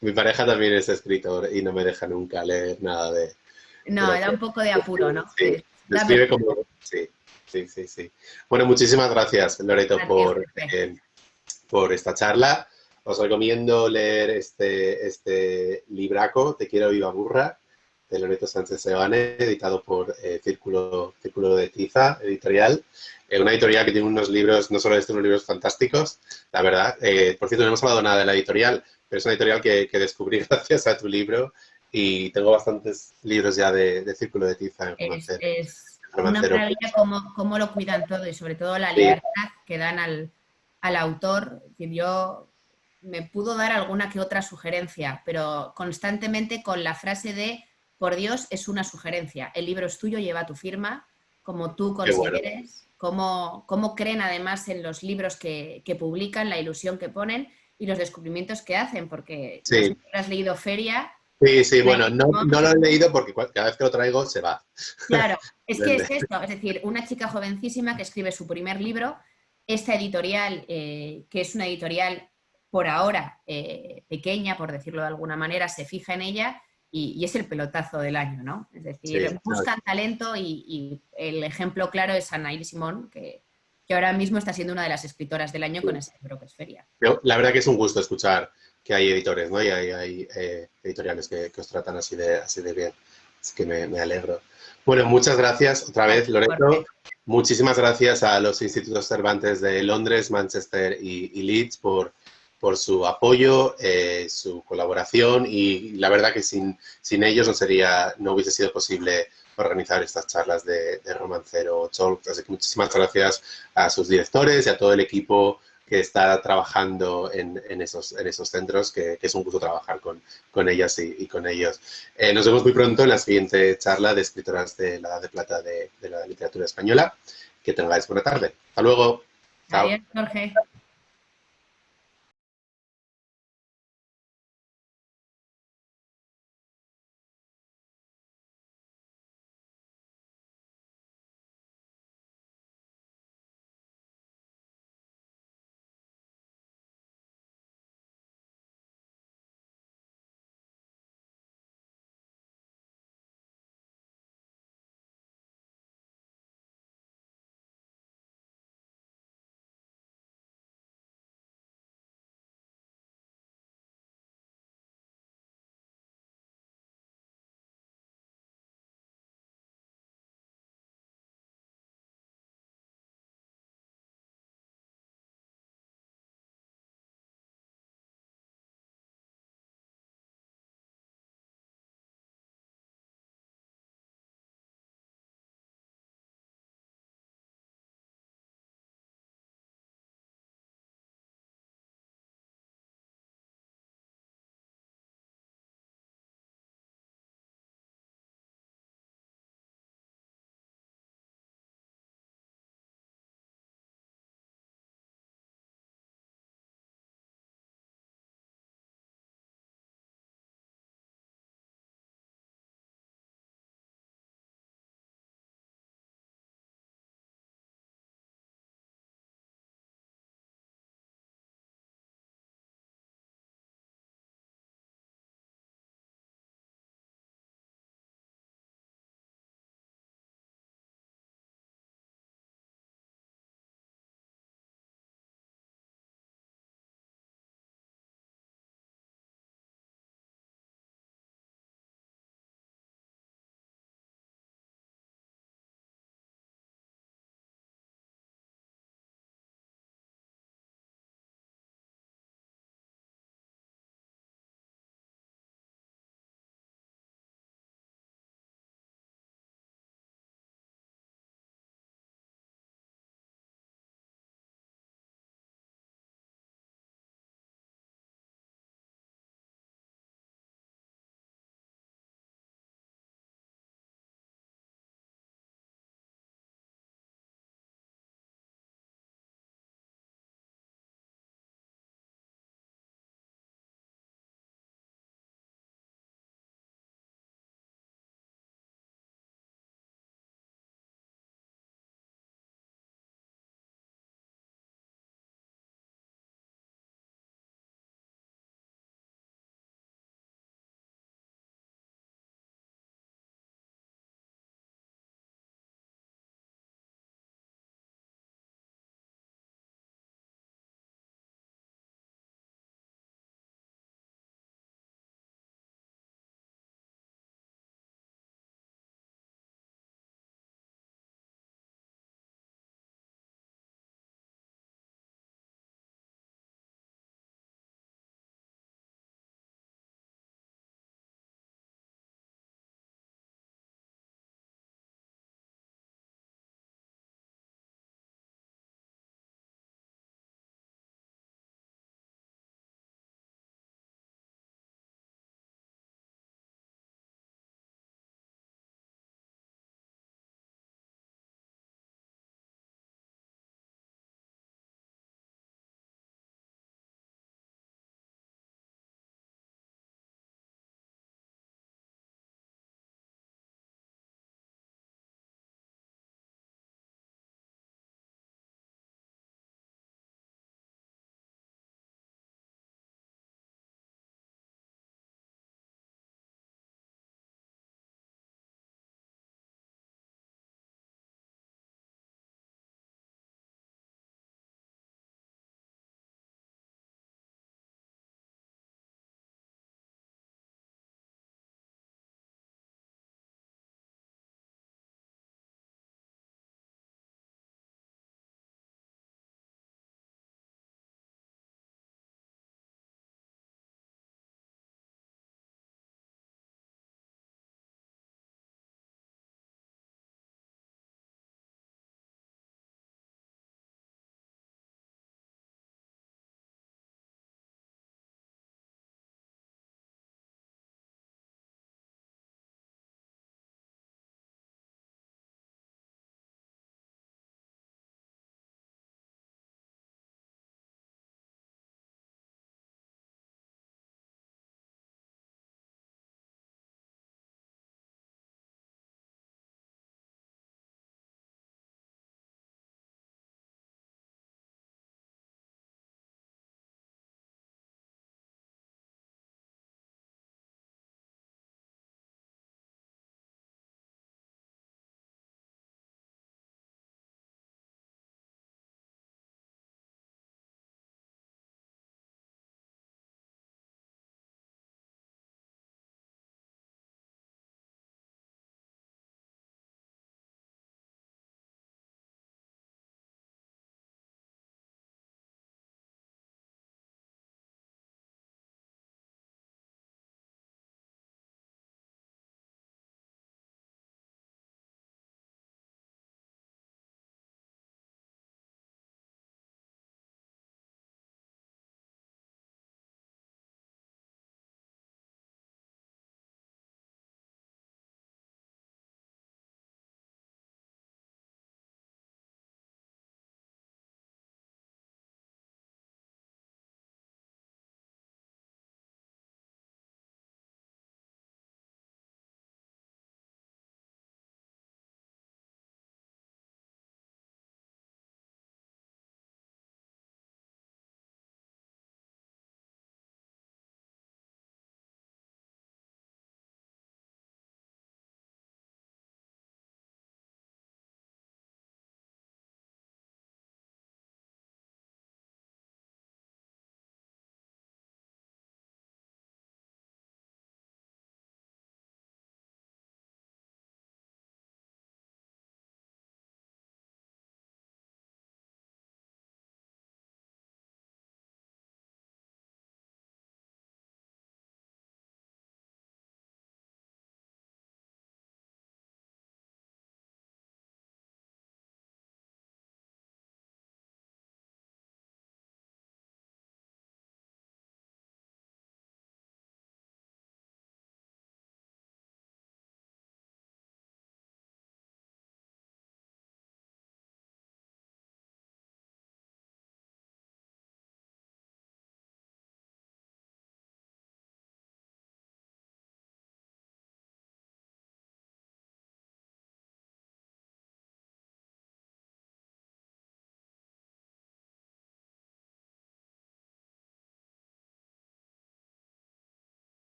Mi pareja también es escritor y no me deja nunca leer nada de... No, da un poco de apuro, ¿no? Sí, describe como... Sí. Bueno, muchísimas gracias, Loreto, por esta charla. Os recomiendo leer este libraco, Te quiero viva burra, de Loreto Sánchez Seoane, editado por Círculo de Tiza, editorial. Una editorial que tiene unos libros, no solo unos libros fantásticos, la verdad. Por cierto, no hemos hablado nada de la editorial, pero es una editorial que descubrí gracias a tu libro y tengo bastantes libros ya de Círculo de Tiza. Es una maravilla cómo lo cuidan todo y sobre todo la libertad que dan al autor. Yo me pudo dar alguna que otra sugerencia, pero constantemente con la frase de, por Dios, es una sugerencia, el libro es tuyo, lleva tu firma, como tú consideres, bueno. cómo creen además en los libros que publican, la ilusión que ponen y los descubrimientos que hacen, porque no sé si has leído Feria. Sí, bueno, no lo he leído porque cada vez que lo traigo se va. Claro, es que es esto, es decir, una chica jovencísima que escribe su primer libro, esta editorial, que es una editorial por ahora pequeña, por decirlo de alguna manera, se fija en ella y es el pelotazo del año, ¿no? Es decir, buscan talento y el ejemplo claro es Anaïs Simón, que ahora mismo está siendo una de las escritoras del año con ese libro que es Feria. Pero la verdad que es un gusto escuchar que hay editores, ¿no? Y hay editoriales que os tratan así de bien. Así que me alegro. Bueno, muchas gracias otra vez, Loreto. Muchísimas gracias a los Institutos Cervantes de Londres, Manchester y Leeds por su apoyo, su colaboración y la verdad que sin ellos no hubiese sido posible organizar estas charlas de Romancero Talks. Así que muchísimas gracias a sus directores y a todo el equipo que está trabajando en esos centros, que es un gusto trabajar con ellas y con ellos. Nos vemos muy pronto en la siguiente charla de escritoras de la Edad de Plata de la literatura española. Que tengáis buena tarde. Hasta luego. Chao. Adiós, Jorge.